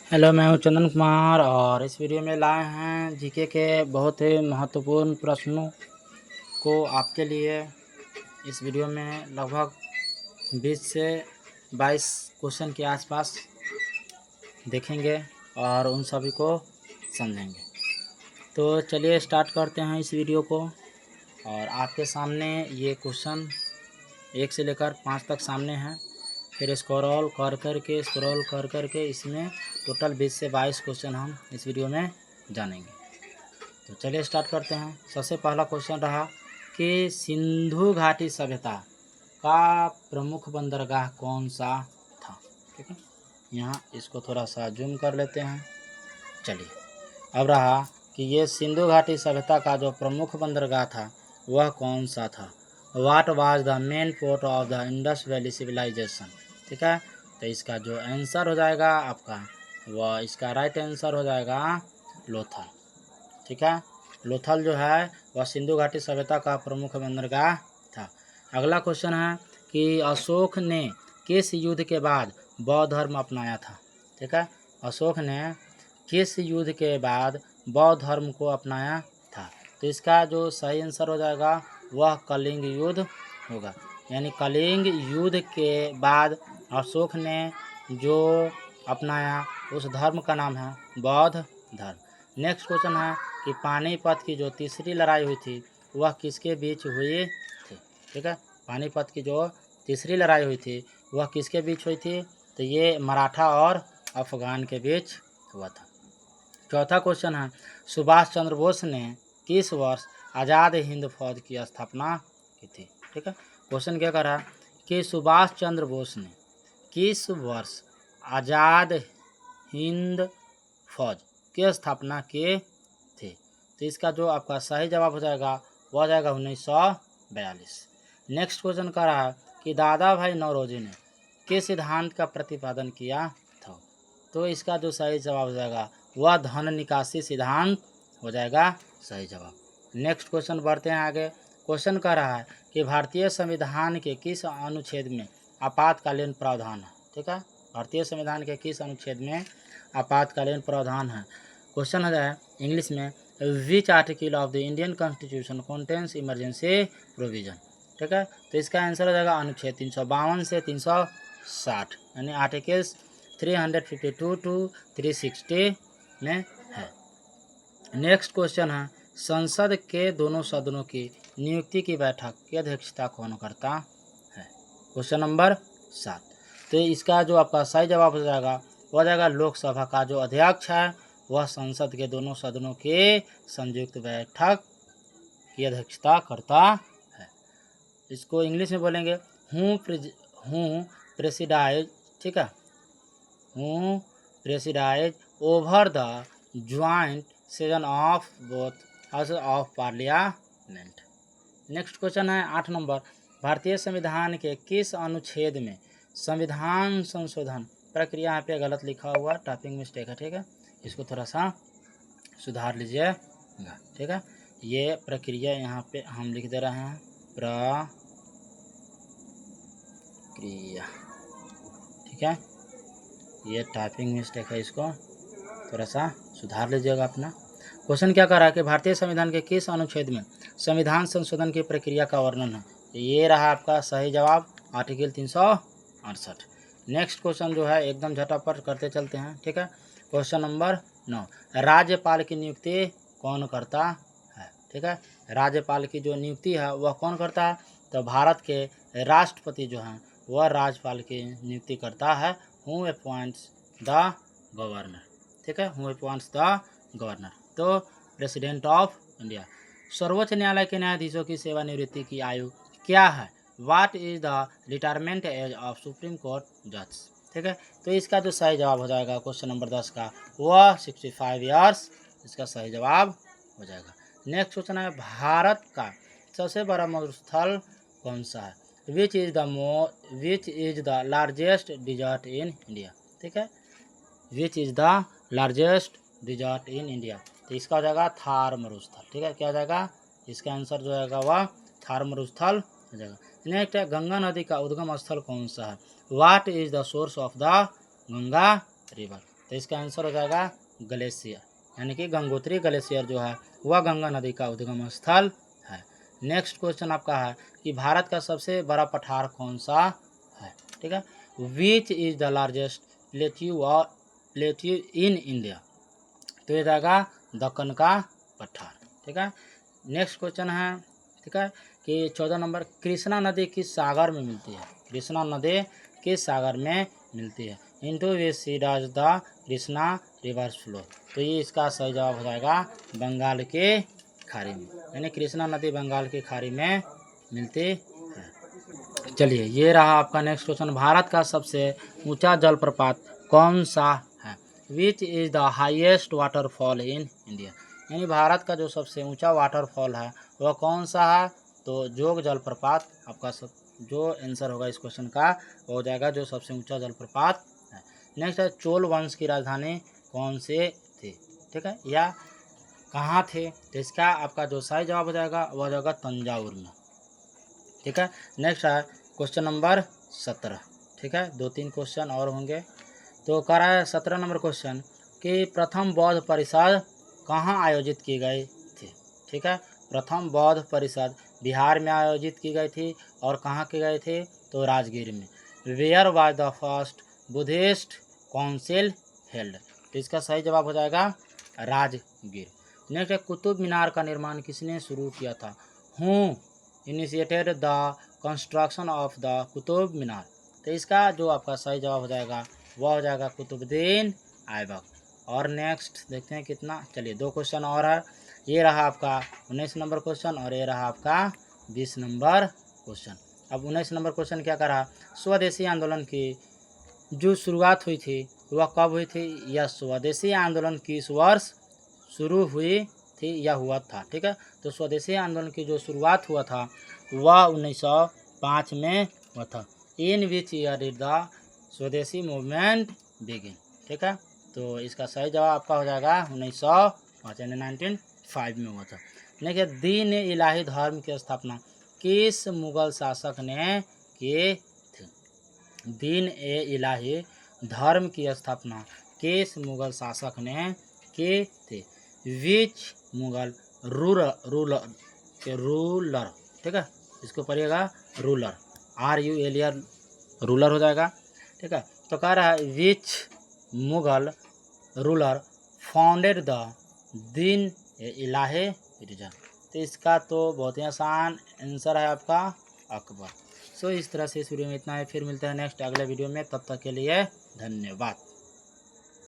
Hello, मैं हूं चंदन कुमार और इस वीडियो में लाए हैं जीके के बहुत ही महत्वपूर्ण प्रश्नों को आपके लिए। इस वीडियो में लगभग 20 से 22 क्वेश्चन के आसपास देखेंगे और उन सभी को समझेंगे। तो चलिए स्टार्ट करते हैं इस वीडियो को। और आपके सामने ये क्वेश्चन 1 से लेकर 5 तक सामने हैं। फिर स्क्रॉल कर करके इसमें टोटल 20 से 22 क्वेश्चन हम इस वीडियो में जानेंगे। तो चलिए स्टार्ट करते हैं। सबसे पहला क्वेश्चन रहा कि सिंधु घाटी सभ्यता का प्रमुख बंदरगाह कौन सा था। ठीक है, यहाँ इसको थोड़ा सा जूम कर लेते हैं। चलिए, अब रहा कि ये सिंधु घाटी सभ्यता का जो प्रमुख बंदरगाह था वह कौन सा था। What was the main port of the Indus Valley Civilisation. ठीक है, तो इसका जो आंसर हो जाएगा आपका, वह इसका राइट आंसर हो जाएगा लोथल। ठीक है, लोथल जो है वह सिंधु घाटी सभ्यता का प्रमुख बंदरगाह था। अगला क्वेश्चन है कि अशोक ने किस युद्ध के बाद बौद्ध धर्म अपनाया था। ठीक है, अशोक ने किस युद्ध के बाद बौद्ध धर्म को अपनाया था। तो इसका जो सही आंसर हो जाएगा वह कलिंग युद्ध होगा। यानी कलिंग युद्ध के बाद अशोक ने जो अपनाया उस धर्म का नाम है बौद्ध धर्म। नेक्स्ट क्वेश्चन है कि पानीपत की जो तीसरी लड़ाई हुई थी वह किसके बीच हुई थी। ठीक है, पानीपत की जो तीसरी लड़ाई हुई थी वह किसके बीच हुई थी। तो ये मराठा और अफगान के बीच हुआ था। चौथा क्वेश्चन है सुभाष चंद्र बोस ने किस वर्ष आज़ाद हिंद फौज की स्थापना की थी। ठीक है, क्वेश्चन क्या करा कि सुभाष चंद्र बोस ने किस वर्ष आज़ाद हिंद फौज की स्थापना की थी। तो इसका जो आपका सही जवाब हो जाएगा वह हो जाएगा 1942। नेक्स्ट क्वेश्चन का रहा कि दादा भाई नौरोजी ने किस सिद्धांत का प्रतिपादन किया था। तो इसका जो सही जवाब हो जाएगा वह धन निकासी सिद्धांत हो जाएगा सही जवाब। नेक्स्ट क्वेश्चन बढ़ते हैं आगे। क्वेश्चन का रहा है कि भारतीय संविधान के किस अनुच्छेद में आपातकालीन प्रावधान है। ठीक है, भारतीय संविधान के किस अनुच्छेद में आपातकालीन प्रावधान है। क्वेश्चन है इंग्लिश में which article of the Indian constitution contains emergency provision. ठीक है, तो इसका आंसर हो जाएगा अनुच्छेद 352 से 360, यानी आर्टिकल्स 352 टू 360 में है। नेक्स्ट क्वेश्चन है संसद के दोनों सदनों की नियुक्ति की बैठक की अध्यक्षता कौन करता है। Question number 7। तो इसका जो आपका सही जवाब हो जाएगा वह हो जाएगा लोकसभा का जो अध्यक्ष है वह संसद के दोनों सदनों के संयुक्त बैठक की अध्यक्षता करता है। इसको इंग्लिश में बोलेंगे हूँ प्रेसिडाइज। ठीक है, who presides over the joint session of both house of parliament. Next question है 8 नंबर। भारतीय संविधान के किस अनुच्छेद में संविधान संशोधन प्रक्रिया, यहाँ पे गलत लिखा हुआ टाइपिंग मिस्टेक है। ठीक है, इसको थोड़ा सा सुधार लीजिएगा। ठीक है, ये प्रक्रिया यहाँ पे हम लिख दे रहे हैं प्रक्रिया। ठीक है, ये टाइपिंग मिस्टेक है, इसको थोड़ा सा सुधार लीजिएगा अपना। क्वेश्चन क्या कर रहा है कि भारतीय संविधान के किस अनुच्छेद में संविधान संशोधन की प्रक्रिया का वर्णन है। ये रहा आपका सही जवाब आर्टिकल 368। नेक्स्ट क्वेश्चन जो है एकदम झटापट करते चलते हैं। ठीक है, क्वेश्चन नंबर 9। राज्यपाल की नियुक्ति कौन करता है। ठीक है, राज्यपाल की जो नियुक्ति है वह कौन करता है। तो भारत के राष्ट्रपति जो हैं वह राज्यपाल की नियुक्ति करता है। Who appoints the governor. ठीक है, हु अपॉइंट्स द गवर्नर, तो प्रेसिडेंट ऑफ इंडिया। सर्वोच्च न्यायालय के न्यायाधीशों की सेवानिवृत्ति की आयु क्या है। What is the retirement age of supreme court जज। ठीक है, तो इसका जो सही जवाब हो जाएगा क्वेश्चन नंबर 10 का वह 65 ईयर्स इसका सही जवाब हो जाएगा। नेक्स्ट क्वेश्चन है भारत का सबसे बड़ा मरुस्थल कौन सा है। Which is the largest desert in India. ठीक है, which is the largest desert in India. तो इसका हो जाएगा थार मरुस्थल। ठीक है, क्या हो जाएगा इसका आंसर जो आएगा वह थार मरुस्थल हो जाएगा। नेक्स्ट है गंगा नदी का उद्गम स्थल कौन सा है। What is the source of the Ganga river. तो इसका आंसर हो जाएगा ग्लेशियर, यानी कि गंगोत्री ग्लेशियर जो है वह गंगा नदी का उद्गम स्थल है। नेक्स्ट क्वेश्चन आपका है कि भारत का सबसे बड़ा पठार कौन सा है, ठीक है। Which is the largest plateau in India, तो ये जाएगा दक्कन का पठार, ठीक है। नेक्स्ट क्वेश्चन है, ठीक है, कि 14 नंबर, कृष्णा नदी किस सागर में मिलती है, कृष्णा नदी किस सागर में मिलती है, into which sea does the Krishna river flow, तो ये इसका सही जवाब हो जाएगा बंगाल के खाड़ी में, यानी कृष्णा नदी बंगाल की खाड़ी में मिलती है। चलिए ये रहा आपका नेक्स्ट क्वेश्चन, भारत का सबसे ऊंचा जलप्रपात कौन सा है, which is the highest waterfall in India, यानी भारत का जो सबसे ऊंचा वाटरफॉल है वह कौन सा है, तो जोग जलप्रपात आपका जो आंसर होगा इस क्वेश्चन का वो हो जाएगा जो सबसे ऊंचा जलप्रपात है। नेक्स्ट है, चोल वंश की राजधानी कौन से थी, ठीक है, या कहाँ थे, तो इसका आपका जो सही जवाब हो जाएगा वह हो जाएगा तंजावुर में, ठीक है। नेक्स्ट है क्वेश्चन नंबर 17, ठीक है, 2-3 क्वेश्चन और होंगे। तो कह रहा है 17 नंबर क्वेश्चन कि प्रथम बौद्ध परिषद कहाँ आयोजित की गई थी, ठीक है, प्रथम बौद्ध परिषद बिहार में आयोजित की गई थी और कहाँ की गई थी, तो राजगीर में। Where was the first Buddhist council held, तो इसका सही जवाब हो जाएगा राजगीर। नेक्स्ट है, कुतुब मीनार का निर्माण किसने शुरू किया था, who initiated the construction of the Qutub Minar, तो इसका जो आपका सही जवाब हो जाएगा वह हो जाएगा कुतुबुद्दीन ऐबक। और नेक्स्ट देखते हैं कितना, चलिए 2 क्वेश्चन और है, ये रहा आपका 19 नंबर क्वेश्चन और ये रहा आपका 20 नंबर क्वेश्चन। अब 19 नंबर क्वेश्चन क्या करा, स्वदेशी आंदोलन की जो शुरुआत हुई थी वह कब हुई थी, यह स्वदेशी आंदोलन किस वर्ष शुरू हुई थी या हुआ था, ठीक है, तो स्वदेशी आंदोलन की जो शुरुआत हुआ था वह 1905 में हुआ था। इन विच ईयर डिड द स्वदेशी मूवमेंट बिगिन, ठीक है, तो इसका सही जवाब आपका हो जाएगा 1905 यानी 1905 में हुआ था। देखिए, दीन इलाही धर्म की स्थापना किस मुगल शासक ने की थी, दीन ए इलाही धर्म की स्थापना किस मुगल शासक ने की थी, विच मुगल रूलर, ठीक है, इसको पढ़िएगा रूलर, RULER रूलर हो जाएगा, ठीक है। तो कह रहा है विच Mughal ruler founded the Deen Ilahi religion, तो इसका तो बहुत ही आसान आंसर है आपका अकबर। सो इस तरह से इस वीडियो में इतना है, फिर मिलते हैं नेक्स्ट अगले वीडियो में, तब तक के लिए धन्यवाद।